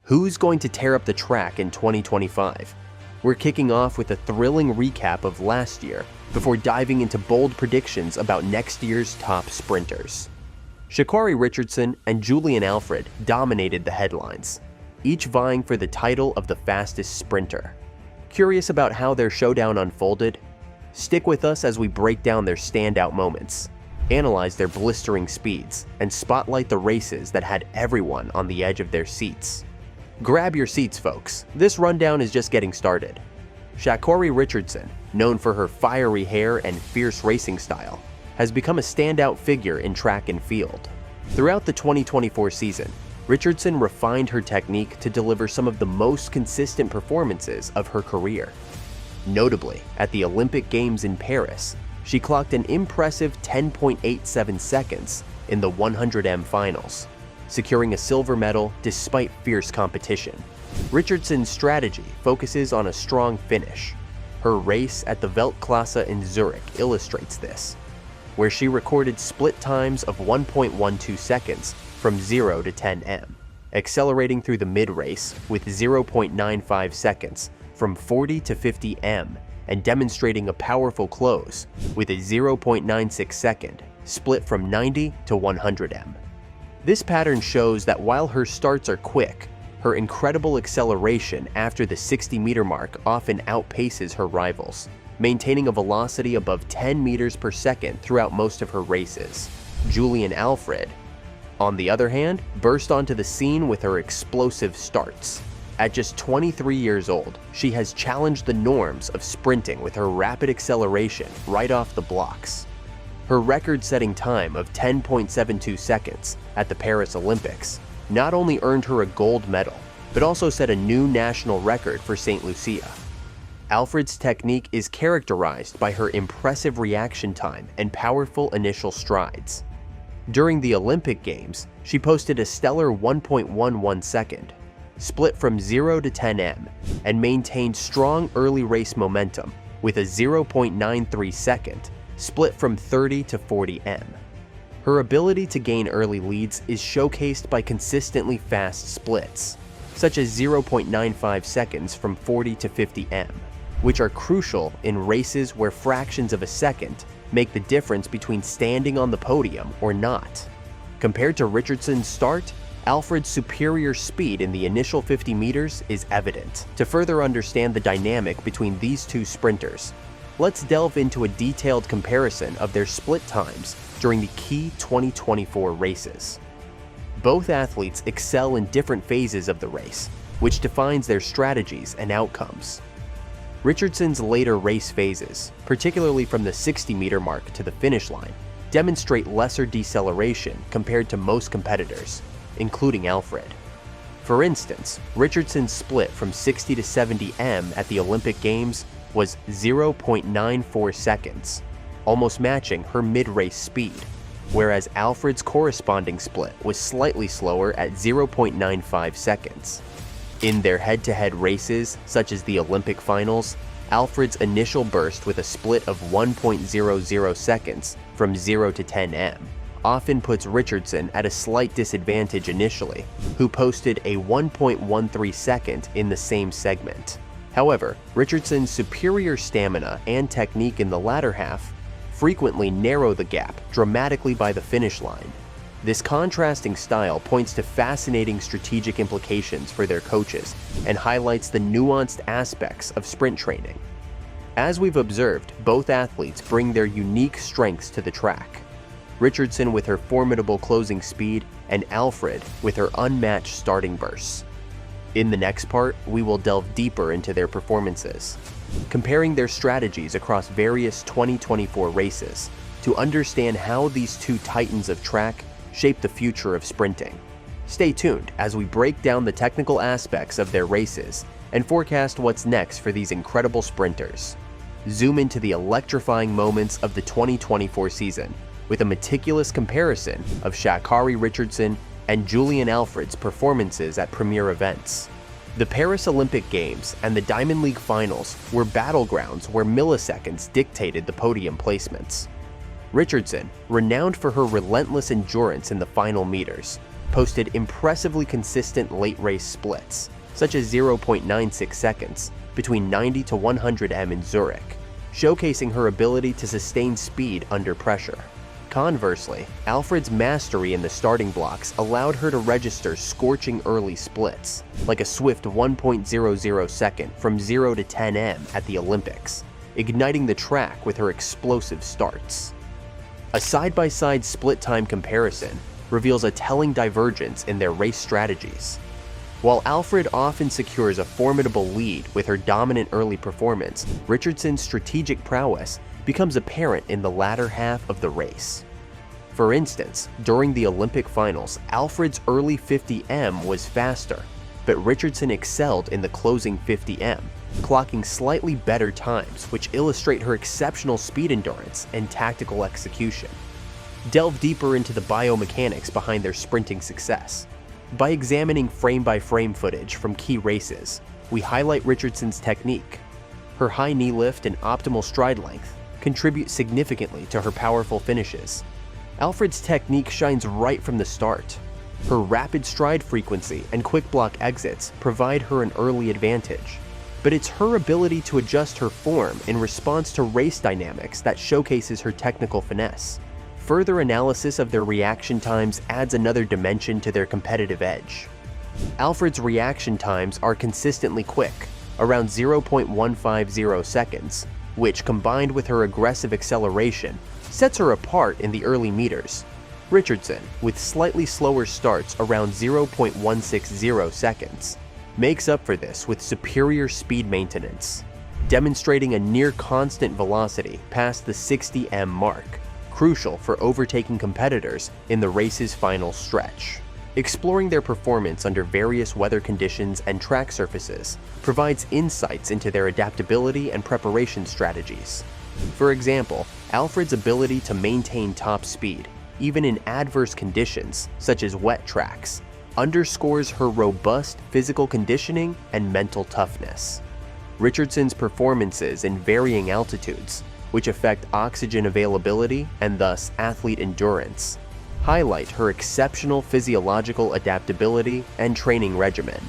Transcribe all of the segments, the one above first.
Who's going to tear up the track in 2025? We're kicking off with a thrilling recap of last year before diving into bold predictions about next year's top sprinters. ShaCarri Richardson and Julien Alfred dominated the headlines, each vying for the title of the fastest sprinter. Curious about how their showdown unfolded? Stick with us as we break down their standout moments, analyze their blistering speeds, and spotlight the races that had everyone on the edge of their seats. Grab your seats, folks. This rundown is just getting started. ShaCarri Richardson, known for her fiery hair and fierce racing style, has become a standout figure in track and field. Throughout the 2024 season, Richardson refined her technique to deliver some of the most consistent performances of her career. Notably, at the Olympic Games in Paris, she clocked an impressive 10.87 seconds in the 100m finals, securing a silver medal despite fierce competition. Richardson's strategy focuses on a strong finish. Her race at the Weltklasse in Zurich illustrates this, where she recorded split times of 1.12 seconds from 0 to 10m, accelerating through the mid-race with 0.95 seconds from 40 to 50m, and demonstrating a powerful close with a 0.96 second split from 90 to 100m. This pattern shows that while her starts are quick, her incredible acceleration after the 60-meter mark often outpaces her rivals, maintaining a velocity above 10 meters per second throughout most of her races. Julien Alfred, on the other hand, burst onto the scene with her explosive starts. At just 23 years old, she has challenged the norms of sprinting with her rapid acceleration right off the blocks. Her record-setting time of 10.72 seconds at the Paris Olympics not only earned her a gold medal, but also set a new national record for St. Lucia. Alfred's technique is characterized by her impressive reaction time and powerful initial strides. During the Olympic Games, she posted a stellar 1.11 second, split from 0 to 10m, and maintained strong early race momentum with a 0.93 second, split from 30 to 40m. Her ability to gain early leads is showcased by consistently fast splits, such as 0.95 seconds from 40 to 50m, which are crucial in races where fractions of a second make the difference between standing on the podium or not. Compared to Richardson's start, Alfred's superior speed in the initial 50 meters is evident. To further understand the dynamic between these two sprinters, let's delve into a detailed comparison of their split times during the key 2024 races. Both athletes excel in different phases of the race, which defines their strategies and outcomes. Richardson's later race phases, particularly from the 60-meter mark to the finish line, demonstrate lesser deceleration compared to most competitors, including Alfred. For instance, Richardson's split from 60 to 70m at the Olympic Games was 0.94 seconds, almost matching her mid-race speed, whereas Alfred's corresponding split was slightly slower at 0.95 seconds. In their head-to-head races, such as the Olympic finals, Alfred's initial burst with a split of 1.00 seconds from 0 to 10m often puts Richardson at a slight disadvantage initially, who posted a 1.13 second in the same segment. However, Richardson's superior stamina and technique in the latter half frequently narrow the gap dramatically by the finish line. This contrasting style points to fascinating strategic implications for their coaches and highlights the nuanced aspects of sprint training. As we've observed, both athletes bring their unique strengths to the track. Richardson with her formidable closing speed, and Alfred with her unmatched starting bursts. In the next part, we will delve deeper into their performances, comparing their strategies across various 2024 races to understand how these two titans of track shape the future of sprinting. Stay tuned as we break down the technical aspects of their races and forecast what's next for these incredible sprinters. Zoom into the electrifying moments of the 2024 season with a meticulous comparison of ShaCarri Richardson and Julien Alfred's performances at premier events. The Paris Olympic Games and the Diamond League Finals were battlegrounds where milliseconds dictated the podium placements. Richardson, renowned for her relentless endurance in the final meters, posted impressively consistent late race splits, such as 0.96 seconds between 90 to 100 m in Zurich, showcasing her ability to sustain speed under pressure. Conversely, Alfred's mastery in the starting blocks allowed her to register scorching early splits, like a swift 1.00 second from 0 to 10 m at the Olympics, igniting the track with her explosive starts. A side-by-side split time comparison reveals a telling divergence in their race strategies. While Alfred often secures a formidable lead with her dominant early performance, Richardson's strategic prowess becomes apparent in the latter half of the race. For instance, during the Olympic finals, Alfred's early 50 m was faster, but Richardson excelled in the closing 50 m, clocking slightly better times, which illustrate her exceptional speed endurance and tactical execution. Delve deeper into the biomechanics behind their sprinting success. By examining frame-by-frame footage from key races, we highlight Richardson's technique. Her high knee lift and optimal stride length contribute significantly to her powerful finishes. Alfred's technique shines right from the start. Her rapid stride frequency and quick block exits provide her an early advantage, but it's her ability to adjust her form in response to race dynamics that showcases her technical finesse. Further analysis of their reaction times adds another dimension to their competitive edge. Alfred's reaction times are consistently quick, around 0.150 seconds, which, combined with her aggressive acceleration, sets her apart in the early meters. Richardson, with slightly slower starts around 0.160 seconds, makes up for this with superior speed maintenance, demonstrating a near-constant velocity past the 60 m mark, crucial for overtaking competitors in the race's final stretch. Exploring their performance under various weather conditions and track surfaces provides insights into their adaptability and preparation strategies. For example, Alfred's ability to maintain top speed, even in adverse conditions such as wet tracks, underscores her robust physical conditioning and mental toughness. Richardson's performances in varying altitudes, which affect oxygen availability and thus athlete endurance, highlight her exceptional physiological adaptability and training regimen.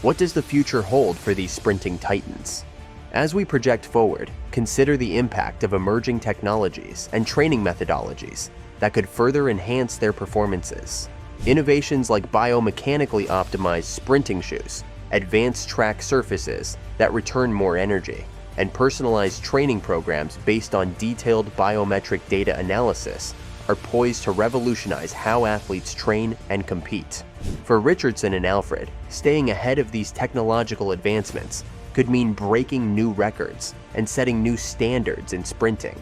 What does the future hold for these sprinting titans? As we project forward, consider the impact of emerging technologies and training methodologies that could further enhance their performances. Innovations like biomechanically optimized sprinting shoes, advanced track surfaces that return more energy, and personalized training programs based on detailed biometric data analysis are poised to revolutionize how athletes train and compete. For Richardson and Alfred, staying ahead of these technological advancements could mean breaking new records and setting new standards in sprinting.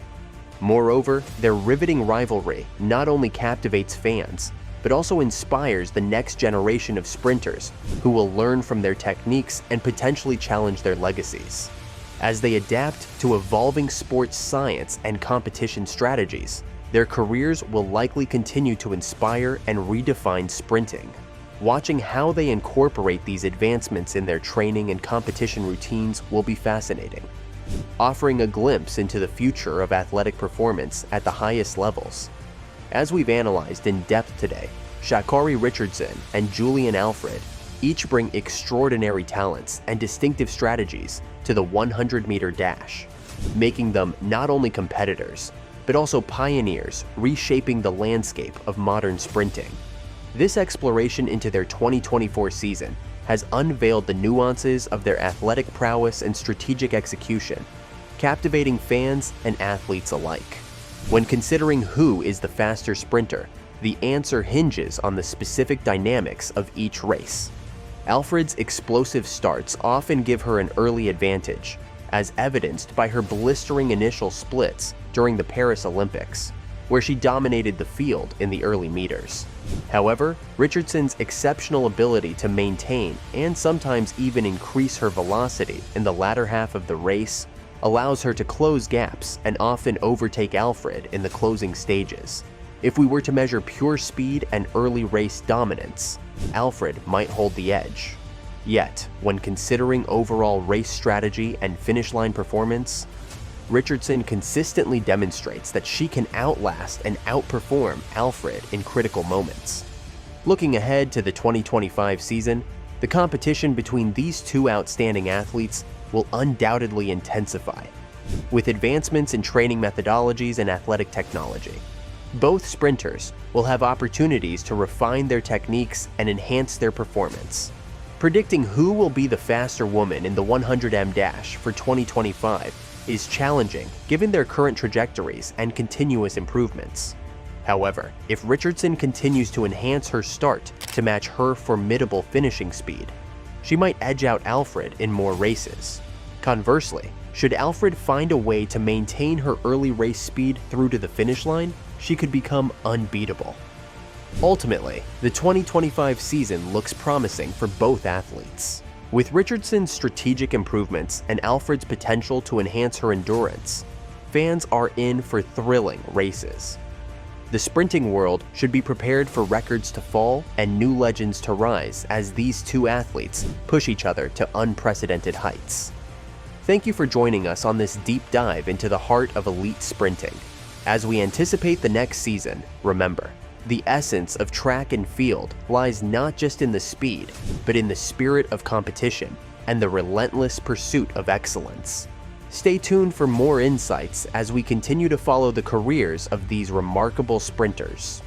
Moreover, their riveting rivalry not only captivates fans, but also inspires the next generation of sprinters who will learn from their techniques and potentially challenge their legacies. As they adapt to evolving sports science and competition strategies, their careers will likely continue to inspire and redefine sprinting. Watching how they incorporate these advancements in their training and competition routines will be fascinating, offering a glimpse into the future of athletic performance at the highest levels. As we've analyzed in depth today, ShaCarri Richardson and Julien Alfred each bring extraordinary talents and distinctive strategies to the 100-meter dash, making them not only competitors, but also pioneers reshaping the landscape of modern sprinting. This exploration into their 2024 season has unveiled the nuances of their athletic prowess and strategic execution, captivating fans and athletes alike. When considering who is the faster sprinter, the answer hinges on the specific dynamics of each race. Alfred's explosive starts often give her an early advantage, as evidenced by her blistering initial splits during the Paris Olympics, where she dominated the field in the early meters. However, Richardson's exceptional ability to maintain and sometimes even increase her velocity in the latter half of the race allows her to close gaps and often overtake Alfred in the closing stages. If we were to measure pure speed and early race dominance, Alfred might hold the edge. Yet, when considering overall race strategy and finish line performance, Richardson consistently demonstrates that she can outlast and outperform Alfred in critical moments. Looking ahead to the 2025 season, the competition between these two outstanding athletes will undoubtedly intensify, with advancements in training methodologies and athletic technology. Both sprinters will have opportunities to refine their techniques and enhance their performance. Predicting who will be the faster woman in the 100m dash for 2025 is challenging given their current trajectories and continuous improvements. However, if Richardson continues to enhance her start to match her formidable finishing speed, she might edge out Alfred in more races. Conversely, should Alfred find a way to maintain her early race speed through to the finish line, she could become unbeatable. Ultimately, the 2025 season looks promising for both athletes. With Richardson's strategic improvements and Alfred's potential to enhance her endurance, fans are in for thrilling races. The sprinting world should be prepared for records to fall and new legends to rise as these two athletes push each other to unprecedented heights. Thank you for joining us on this deep dive into the heart of elite sprinting. As we anticipate the next season, remember, the essence of track and field lies not just in the speed, but in the spirit of competition and the relentless pursuit of excellence. Stay tuned for more insights as we continue to follow the careers of these remarkable sprinters.